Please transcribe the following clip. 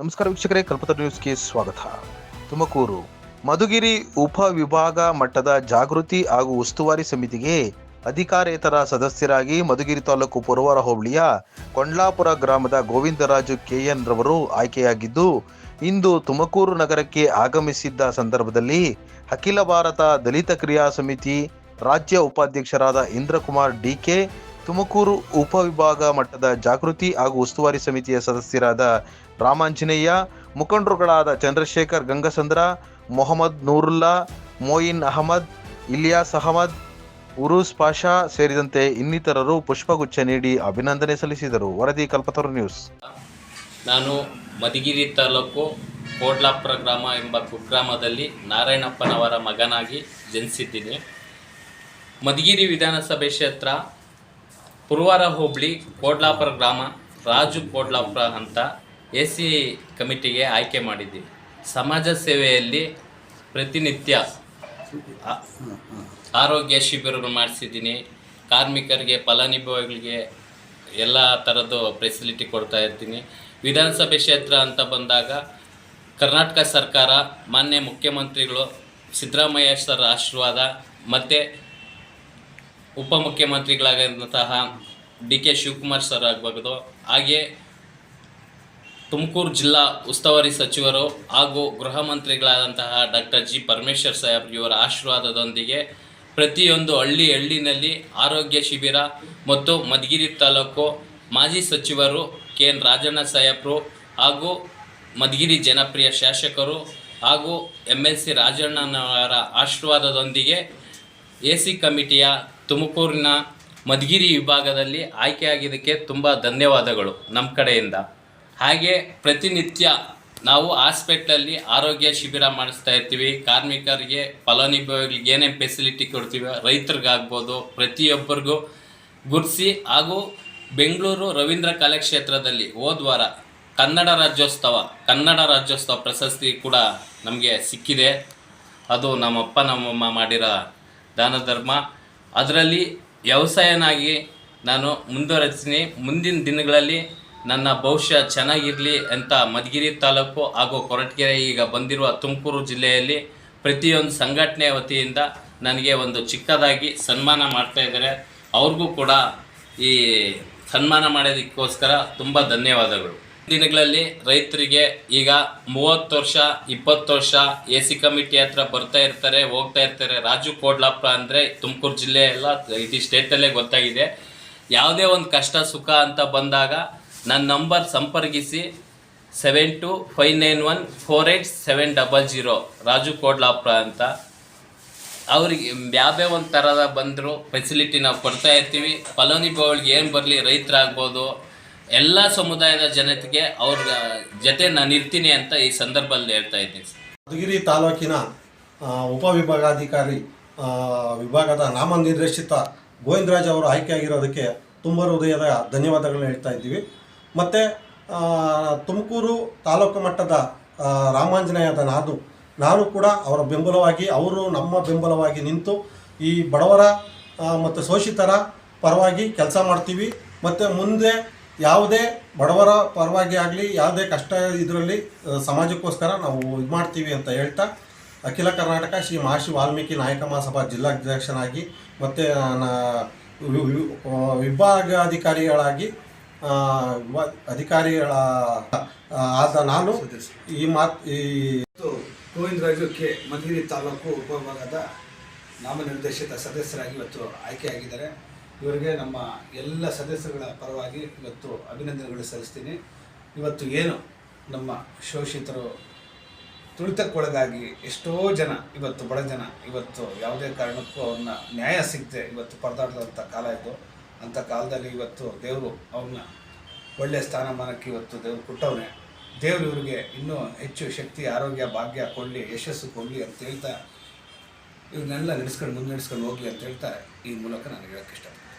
ನಮಸ್ಕಾರ ವೀಕ್ಷಕರೇ, ಕಲ್ಪತರು ನ್ಯೂಸ್ಗೆ ಸ್ವಾಗತ. ತುಮಕೂರು ಮಧುಗಿರಿ ಉಪವಿಭಾಗ ಮಟ್ಟದ ಜಾಗೃತಿ ಹಾಗೂ ಉಸ್ತುವಾರಿ ಸಮಿತಿಗೆ ಅಧಿಕಾರೇತರ ಸದಸ್ಯರಾಗಿ ಮಧುಗಿರಿ ತಾಲೂಕು ಪುರವಾರ ಹೋಬಳಿಯ ಕೊಂಡ್ಲಾಪುರ ಗ್ರಾಮದ ಗೋವಿಂದರಾಜು ಕೆಎನ್ ರವರು ಆಯ್ಕೆಯಾಗಿದ್ದು, ಇಂದು ತುಮಕೂರು ನಗರಕ್ಕೆ ಆಗಮಿಸಿದ್ದ ಸಂದರ್ಭದಲ್ಲಿ ಅಖಿಲ ಭಾರತ ದಲಿತ ಕ್ರಿಯಾ ಸಮಿತಿ ರಾಜ್ಯ ಉಪಾಧ್ಯಕ್ಷರಾದ ಇಂದ್ರಕುಮಾರ್ ಡಿಕೆ, ತುಮಕೂರು ಉಪವಿಭಾಗ ಮಟ್ಟದ ಜಾಗೃತಿ ಹಾಗೂ ಉಸ್ತುವಾರಿ ಸಮಿತಿಯ ಸದಸ್ಯರಾದ ರಾಮಾಂಜನೇಯ, ಮುಖಂಡರುಗಳಾದ ಚಂದ್ರಶೇಖರ್ ಗಂಗಸಂದ್ರ, ಮೊಹಮ್ಮದ್ ನೂರುಲ್ಲಾ, ಮೊಯಿನ್ ಅಹಮದ್, ಇಲಿಯಾಸ್ ಅಹಮದ್, ಉರೂಸ್ ಪಾಷಾ ಸೇರಿದಂತೆ ಇನ್ನಿತರರು ಪುಷ್ಪಗುಚ್ಛ ನೀಡಿ ಅಭಿನಂದನೆ ಸಲ್ಲಿಸಿದರು. ವರದಿ ಕಲ್ಪತರು ನ್ಯೂಸ್. ನಾನು ಮಧುಗಿರಿ ತಾಲೂಕು ಕೋಡ್ಲಾಪುರ ಗ್ರಾಮ ಎಂಬ ಕುಗ್ರಾಮದಲ್ಲಿ ನಾರಾಯಣಪ್ಪನವರ ಮಗನಾಗಿ ಜನಿಸಿದ್ದೀನಿ. ಮಧುಗಿರಿ ವಿಧಾನಸಭೆ ಕ್ಷೇತ್ರ ಪುರವಾರ ಹೋಬಳಿ ಕೋಡ್ಲಾಪುರ ಗ್ರಾಮ ರಾಜು ಕೋಡ್ಲಾಪುರ ಅಂತ AC ಕಮಿಟಿಗೆ ಆಯ್ಕೆ ಮಾಡಿದ್ದೀವಿ. ಸಮಾಜ ಸೇವೆಯಲ್ಲಿ ಪ್ರತಿನಿತ್ಯ ಆರೋಗ್ಯ ಶಿಬಿರಗಳು ಮಾಡಿಸಿದ್ದೀನಿ. ಕಾರ್ಮಿಕರಿಗೆ, ಫಲಾನುಭವಿಗಳಿಗೆ ಎಲ್ಲ ಥರದ್ದು ಫೆಸಿಲಿಟಿ ಕೊಡ್ತಾ ಇರ್ತೀನಿ. ವಿಧಾನಸಭೆ ಕ್ಷೇತ್ರ ಅಂತ ಬಂದಾಗ ಕರ್ನಾಟಕ ಸರ್ಕಾರ, ಮಾನ್ಯ ಮುಖ್ಯಮಂತ್ರಿಗಳು ಸಿದ್ದರಾಮಯ್ಯ ಸರ್ ಆಶೀರ್ವಾದ ಮತ್ತು ಉಪಮುಖ್ಯಮಂತ್ರಿಗಳಾಗಿರುವಂತಹ DK ಶಿವಕುಮಾರ್ ಸರ್ ಆಗಬಹುದು, ಹಾಗೆ ತುಮಕೂರು ಜಿಲ್ಲಾ ಉಸ್ತುವಾರಿ ಸಚಿವರು ಹಾಗೂ ಗೃಹ ಮಂತ್ರಿಗಳಾದಂತಹ ಡಾಕ್ಟರ್ G ಪರಮೇಶ್ವರ್ ಸಾಹೇಬ್ ಇವರ ಆಶೀರ್ವಾದದೊಂದಿಗೆ ಪ್ರತಿಯೊಂದು ಹಳ್ಳಿನಲ್ಲಿ ಆರೋಗ್ಯ ಶಿಬಿರ ಮತ್ತು ಮಧುಗಿರಿ ತಾಲೂಕು ಮಾಜಿ ಸಚಿವರು KN ರಾಜಣ್ಣ ಸಾಹೇಬರು ಹಾಗೂ ಮಧುಗಿರಿ ಜನಪ್ರಿಯ ಶಾಸಕರು ಹಾಗೂ MLC ರಾಜಣ್ಣನವರ ಆಶೀರ್ವಾದದೊಂದಿಗೆ AC ಕಮಿಟಿಯ ತುಮಕೂರಿನ ಮಧುಗಿರಿ ವಿಭಾಗದಲ್ಲಿ ಆಯ್ಕೆಯಾಗಿದ್ದಕ್ಕೆ ತುಂಬ ಧನ್ಯವಾದಗಳು ನಮ್ಮ ಕಡೆಯಿಂದ. ಹಾಗೆ ಪ್ರತಿನಿತ್ಯ ನಾವು ಹಾಸ್ಪಿಟ್ಲಲ್ಲಿ ಆರೋಗ್ಯ ಶಿಬಿರ ಮಾಡಿಸ್ತಾ ಇರ್ತೀವಿ. ಕಾರ್ಮಿಕರಿಗೆ, ಫಲಾನುಭವಿಗಳಿಗೆ ಏನೇನು ಫೆಸಿಲಿಟಿ ಕೊಡ್ತೀವಿ, ರೈತರಿಗಾಗ್ಬೋದು, ಪ್ರತಿಯೊಬ್ಬರಿಗೂ ಗುರುತಿಸಿ ಹಾಗೂ ಬೆಂಗಳೂರು ರವೀಂದ್ರ ಕಲಾಕ್ಷೇತ್ರದಲ್ಲಿ ಹೋದ್ವಾರ ಕನ್ನಡ ರಾಜ್ಯೋತ್ಸವ ಪ್ರಶಸ್ತಿ ಕೂಡ ನಮಗೆ ಸಿಕ್ಕಿದೆ. ಅದು ನಮ್ಮಪ್ಪ ನಮ್ಮಮ್ಮ ಮಾಡಿರೋ ದಾನ ಧರ್ಮ. ಅದರಲ್ಲಿ ವ್ಯವಸಾಯನಾಗಿ ನಾನು ಮುಂದುವರೆಸ್ತೀನಿ. ಮುಂದಿನ ದಿನಗಳಲ್ಲಿ ನನ್ನ ಭವಿಷ್ಯ ಚೆನ್ನಾಗಿರಲಿ ಅಂತ ಮಧುಗಿರಿ ತಾಲೂಕು ಹಾಗೂ ಕೊರಟಗೆರೆ ಈಗ ಬಂದಿರುವ ತುಮಕೂರು ಜಿಲ್ಲೆಯಲ್ಲಿ ಪ್ರತಿಯೊಂದು ಸಂಘಟನೆ ವತಿಯಿಂದ ನನಗೆ ಒಂದು ಚಿಕ್ಕದಾಗಿ ಸನ್ಮಾನ ಮಾಡ್ತಾಯಿದ್ದಾರೆ. ಅವ್ರಿಗೂ ಕೂಡ ಈ ಸನ್ಮಾನ ಮಾಡೋದಕ್ಕೋಸ್ಕರ ತುಂಬ ಧನ್ಯವಾದಗಳು. ದಿನಗಳಲ್ಲಿ ರೈತರಿಗೆ ಈಗ 30 ವರ್ಷ 20 ವರ್ಷ AC ಕಮಿಟಿ ಹತ್ರ ಬರ್ತಾ ಇರ್ತಾರೆ, ಹೋಗ್ತಾ ಇರ್ತಾರೆ. ರಾಜು ಕೋಡ್ಲಾಪುರ ಅಂದರೆ ತುಮಕೂರು ಜಿಲ್ಲೆ ಎಲ್ಲ ಇಡೀ ಸ್ಟೇಟಲ್ಲೇ ಗೊತ್ತಾಗಿದೆ. ಯಾವುದೇ ಒಂದು ಕಷ್ಟ ಸುಖ ಅಂತ ಬಂದಾಗ ನನ್ನ ನಂಬರ್ ಸಂಪರ್ಕಿಸಿ 7259148700 ರಾಜು ಕೋಡ್ಲಾಪುರ ಅಂತ. ಅವ್ರಿಗೆ ಯಾವ್ದೇ ಒಂದು ಥರದ ಬಂದರೂ ಫೆಸಿಲಿಟಿ ನಾವು ಕೊಡ್ತಾ ಇರ್ತೀವಿ. ಫಲಾನುಭವಿಗಳಿಗೆ ಏನು ಬರಲಿ, ರೈತರಾಗ್ಬೋದು, ಎಲ್ಲ ಸಮುದಾಯದ ಜನತೆಗೆ ಅವ್ರ ಜೊತೆ ನಾನು ಇರ್ತೀನಿ ಅಂತ ಈ ಸಂದರ್ಭದಲ್ಲಿ ಹೇಳ್ತಾ ಇದ್ದೀನಿ. ಮಧುಗಿರಿ ತಾಲೂಕಿನ ಉಪವಿಭಾಗಾಧಿಕಾರಿ ವಿಭಾಗದ ನಾಮನಿರ್ದೇಶಿತ ಗೋವಿಂದರಾಜ್ ಅವರು ಆಯ್ಕೆಯಾಗಿರೋದಕ್ಕೆ ತುಂಬ ಹೃದಯದ ಧನ್ಯವಾದಗಳನ್ನ ಹೇಳ್ತಾ ಇದ್ದೀವಿ. ಮತ್ತು ತುಮಕೂರು ತಾಲೂಕು ಮಟ್ಟದ ರಾಮಾಂಜನೇಯದ ನಾನು ಕೂಡ ಅವರ ಬೆಂಬಲವಾಗಿ, ಅವರು ನಮ್ಮ ಬೆಂಬಲವಾಗಿ ನಿಂತು ಈ ಬಡವರ ಮತ್ತು ಶೋಷಿತರ ಪರವಾಗಿ ಕೆಲಸ ಮಾಡ್ತೀವಿ. ಮತ್ತು ಮುಂದೆ ಯಾವುದೇ ಬಡವರ ಪರವಾಗಿ ಆಗಲಿ, ಯಾವುದೇ ಕಷ್ಟ ಇದರಲ್ಲಿ ಸಮಾಜಕ್ಕೋಸ್ಕರ ನಾವು ಇದು ಮಾಡ್ತೀವಿ ಅಂತ ಹೇಳ್ತಾ, ಅಖಿಲ ಕರ್ನಾಟಕ ಶ್ರೀ ಮಹರ್ಷಿ ವಾಲ್ಮೀಕಿ ನಾಯಕ ಮಹಾಸಭಾ ಜಿಲ್ಲಾಧ್ಯಕ್ಷನಾಗಿ ಮತ್ತು ವಿಭಾಗಾಧಿಕಾರಿಗಳಾಗಿ ಆದ ನಾನು ಈ ಗೋವಿಂದರಾಜು ಕೆ ಮಧುಗಿರಿ ತಾಲೂಕು ಉಪವಿಭಾಗದ ನಾಮನಿರ್ದೇಶಿತ ಸದಸ್ಯರಾಗಿ ಇವತ್ತು ಆಯ್ಕೆಯಾಗಿದ್ದಾರೆ. ಇವರಿಗೆ ನಮ್ಮ ಎಲ್ಲ ಸದಸ್ಯರುಗಳ ಪರವಾಗಿ ಇವತ್ತು ಅಭಿನಂದನೆಗಳು ಸಲ್ಲಿಸ್ತೀನಿ. ಇವತ್ತು ಏನು ನಮ್ಮ ಶೋಷಿತರು, ತುಳಿತಕ್ಕೊಳಗಾಗಿ ಎಷ್ಟೋ ಜನ, ಇವತ್ತು ಬಡ ಜನ ಇವತ್ತು ಯಾವುದೇ ಕಾರಣಕ್ಕೂ ಅವ್ರನ್ನ ನ್ಯಾಯ ಸಿಗದೆ ಇವತ್ತು ಪರದಾಡುವಂಥ ಕಾಲ ಇದು. ಅಂಥ ಕಾಲದಲ್ಲಿ ಇವತ್ತು ದೇವರು ಅವ್ರನ್ನ ಒಳ್ಳೆಯ ಸ್ಥಾನಮಾನಕ್ಕೆ ಇವತ್ತು ದೇವರು ಕೊಟ್ಟವನೇ. ದೇವರು ಇವರಿಗೆ ಇನ್ನೂ ಹೆಚ್ಚು ಶಕ್ತಿ, ಆರೋಗ್ಯ, ಭಾಗ್ಯ ಕೊಡಲಿ, ಯಶಸ್ಸು ಕೊಡಲಿ ಅಂತ ಹೇಳ್ತಾ ಇವ್ರನ್ನೆಲ್ಲ ಮುಂದೆ ನಡೆಸ್ಕೊಂಡು ಹೋಗಲಿ ಅಂತ ಹೇಳ್ತಾ ಈ ಮೂಲಕ ನಾನು ಹೇಳೋಕ್ಕೆ ಇಷ್ಟಪಡ್ತೀನಿ.